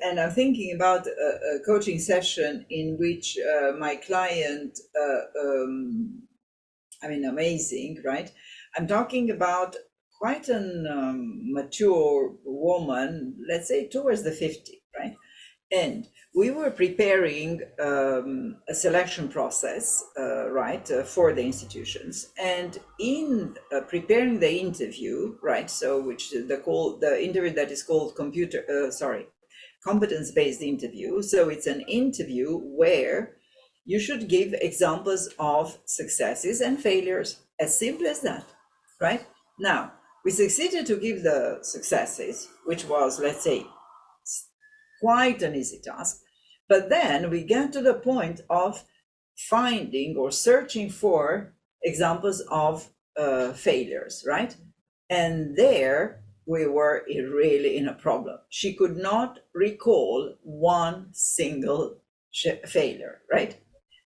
and I'm thinking about a coaching session in which my client, I mean, amazing, right? I'm talking about quite an mature woman, let's say towards the 50, right? And we were preparing a selection process, right, for the institutions. And in preparing the interview, right, so which the interview that is called competence-based interview. So it's an interview where you should give examples of successes and failures, as simple as that, right? Now, we succeeded to give the successes, which was, let's say, quite an easy task. But then we get to the point of finding or searching for examples of failures, right? And there we were really in a problem. She could not recall one single failure, right?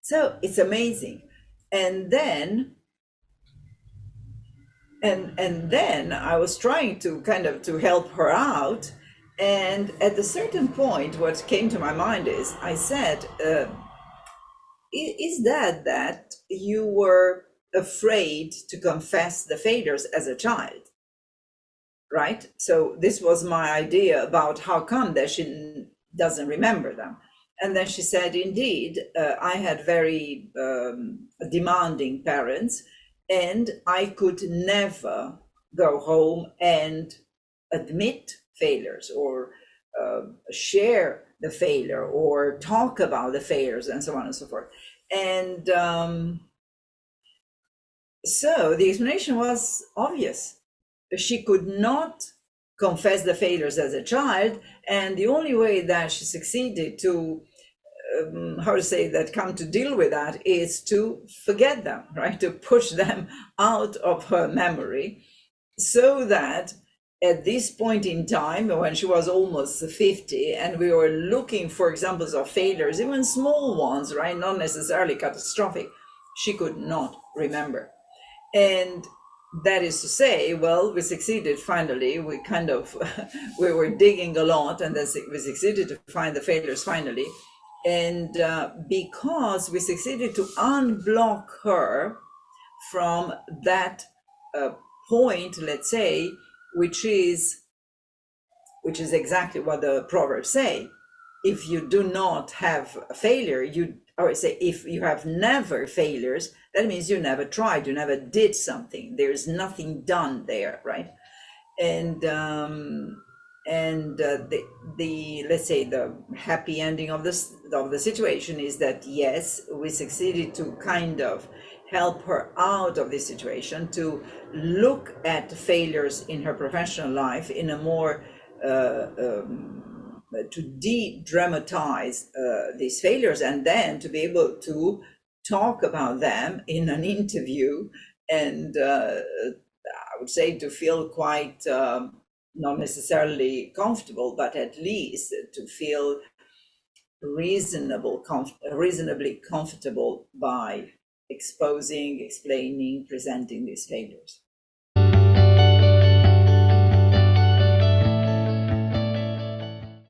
So it's amazing. And then I was trying to kind of to help her out. And at a certain point, what came to my mind is, I said, is that you were afraid to confess the failures as a child, right? So this was my idea about how come that she doesn't remember them. And then she said, indeed, I had very demanding parents, and I could never go home and admit failures or share the failure or talk about the failures and so on and so forth. And so the explanation was obvious. She could not confess the failures as a child, and the only way that she succeeded to how to say that, come to deal with that, is to forget them, right? To push them out of her memory, so that at this point in time, when she was almost 50, and we were looking for examples of failures, even small ones, right? Not necessarily catastrophic, she could not remember. And that is to say, well, we succeeded finally. We kind of, we were digging a lot, and then we succeeded to find the failures finally. And because we succeeded to unblock her from that point, let's say, which is exactly what the Proverbs say. If you do not have a failure, or say, if you have never failures, that means you never tried, you never did something. There's nothing done there, right? And the let's say the happy ending of the situation is that, yes, we succeeded to kind of help her out of this situation, to look at failures in her professional life in a more to de-dramatize these failures, and then to be able to talk about them in an interview, and I would say to feel quite not necessarily comfortable, but at least to feel reasonably comfortable by exposing, explaining, presenting these failures.